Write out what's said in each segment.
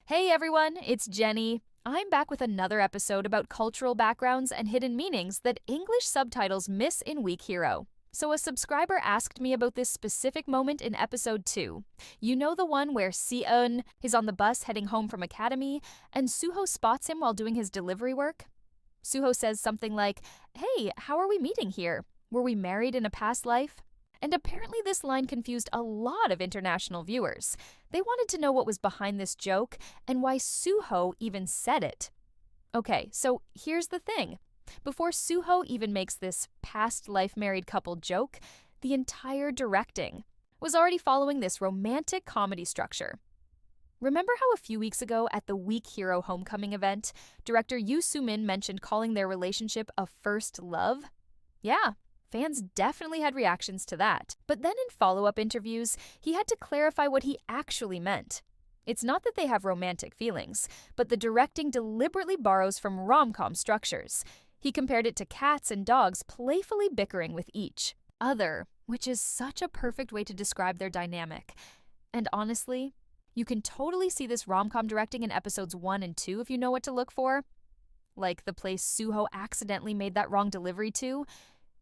Hey everyone, it's Jenny. I'm back with another episode about cultural backgrounds and hidden meanings that English subtitles miss in Weak Hero. So, a subscriber asked me about this specific moment in episode 2. You know, the one where Si-eun is on the bus heading home from academy and Su-ho spots him while doing his delivery work? Su-ho says something like, "Hey, how are we meeting here? Were we married in a past life?" And apparently this line confused a lot of international viewers. They wanted to know what was behind this joke and why Su-ho even said it. Okay, so here's the thing. Before Su-ho even makes this past life married couple joke, the entire directing was already following this romantic comedy structure. Remember how a few weeks ago at the Weak Hero homecoming event, director Yoo Soo-min mentioned calling their relationship a first love? Yeah, fans definitely had reactions to that. But then in follow-up interviews, he had to clarify what he actually meant. It's not that they have romantic feelings, but the directing deliberately borrows from rom-com structures. He compared it to cats and dogs playfully bickering with each other, which is such a perfect way to describe their dynamic. And honestly, you can totally see this rom-com directing in episodes 1 and 2 if you know what to look for. Like the place Su-ho accidentally made that wrong delivery to.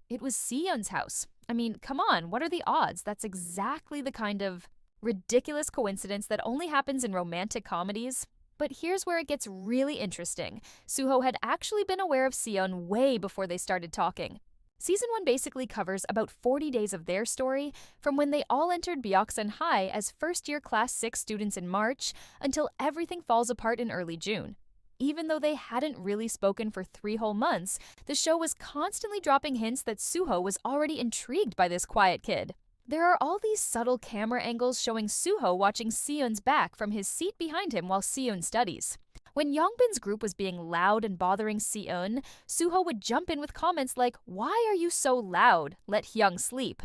It was Si-eun's house. I mean, come on, what are the odds? That's exactly the kind of ridiculous coincidence that only happens in romantic comedies. But here's where it gets really interesting. Su-ho had actually been aware of Si-eun way before they started talking. Season 1 basically covers about 40 days of their story, from when they all entered Byeoksan High as first-year Class 6 students in March until everything falls apart in early June. Even though they hadn't really spoken for 3 whole months, the show was constantly dropping hints that Su-ho was already intrigued by this quiet kid. There are all these subtle camera angles showing Su-ho watching Si-eun's back from his seat behind him while Si-eun studies. When Yongbin's group was being loud and bothering Si-eun, Su-ho would jump in with comments like, "Why are you so loud? Let Hyung sleep."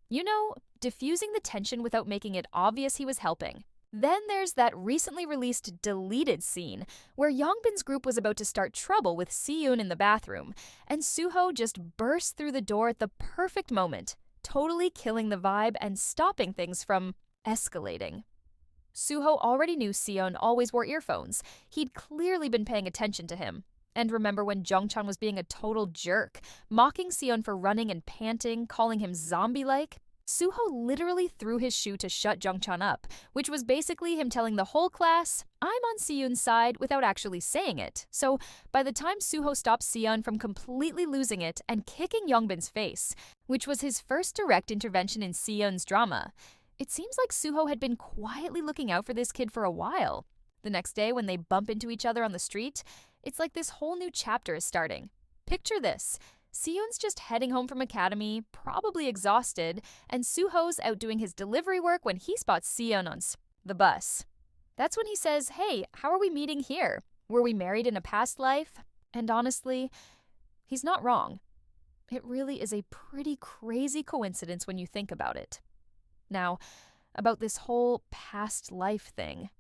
You know, diffusing the tension without making it obvious he was helping. Then there's that recently released deleted scene where Yongbin's group was about to start trouble with Si-eun in the bathroom, and Su-ho just bursts through the door at the perfect moment, totally killing the vibe and stopping things from escalating. Su-ho already knew Si-eun always wore earphones. He'd clearly been paying attention to him. And remember when Jongchan was being a total jerk, mocking Si-eun for running and panting, calling him zombie-like? Su-ho literally threw his shoe to shut Jongchan up, which was basically him telling the whole class, "I'm on Si-eun's side," without actually saying it. So by the time Su-ho stopped Si-eun from completely losing it and kicking Yongbin's face, which was his first direct intervention in Si-eun's drama, it seems like Su-ho had been quietly looking out for this kid for a while. The next day, when they bump into each other on the street, it's like this whole new chapter is starting. Picture this. Si-eun's just heading home from academy, probably exhausted, and Su-ho's out doing his delivery work when he spots Si-eun on the bus. That's when he says, "Hey, how are we meeting here? Were we married in a past life?" And honestly, he's not wrong. It really is a pretty crazy coincidence when you think about it. Now, about this whole past life thing.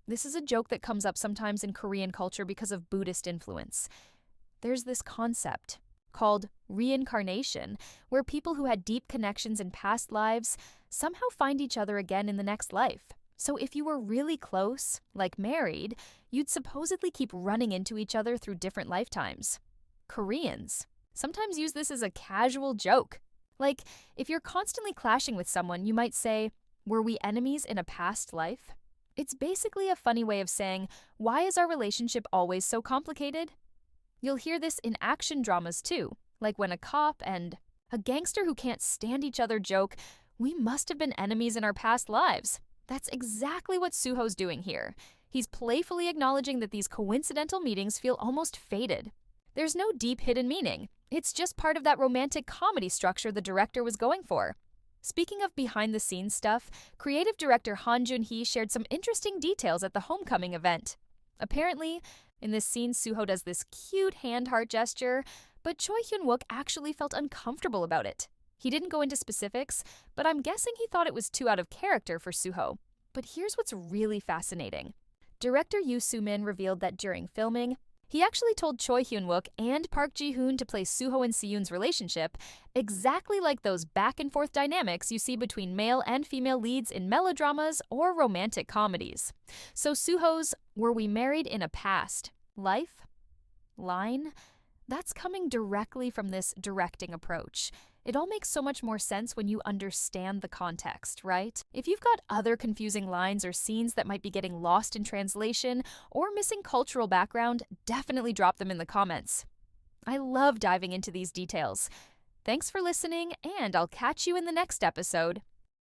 This is a joke that comes up sometimes in Korean culture because of Buddhist influence. There's this concept called reincarnation, where people who had deep connections in past lives somehow find each other again in the next life. So if you were really close, like married, you'd supposedly keep running into each other through different lifetimes. Koreans sometimes use this as a casual joke. Like, if you're constantly clashing with someone, you might say, "Were we enemies in a past life?" It's basically a funny way of saying, "Why is our relationship always so complicated?" You'll hear this in action dramas too, like when a cop and a gangster who can't stand each other joke, "We must have been enemies in our past lives." That's exactly what Su-ho's doing here. He's playfully acknowledging that these coincidental meetings feel almost fated. There's no deep hidden meaning. It's just part of that romantic comedy structure the director was going for. Speaking of behind-the-scenes stuff, creative director Han Joon-hee shared some interesting details at the homecoming event. Apparently, in this scene, Su-ho does this cute hand heart gesture, but Choi Hyun-wook actually felt uncomfortable about it. He didn't go into specifics, but I'm guessing he thought it was too out of character for Su-ho. But here's what's really fascinating. Director Yoo Soo-min revealed that during filming, He actually told Choi Hyun-wook and Park Ji-hoon to play Su-ho and Si-eun's relationship exactly like those back-and-forth dynamics you see between male and female leads in melodramas or romantic comedies. So Su-ho's "Were we married in a past life?" line, that's coming directly from this directing approach. It all makes so much more sense when you understand the context, right? If you've got other confusing lines or scenes that might be getting lost in translation or missing cultural background, definitely drop them in the comments. I love diving into these details. Thanks for listening, and I'll catch you in the next episode.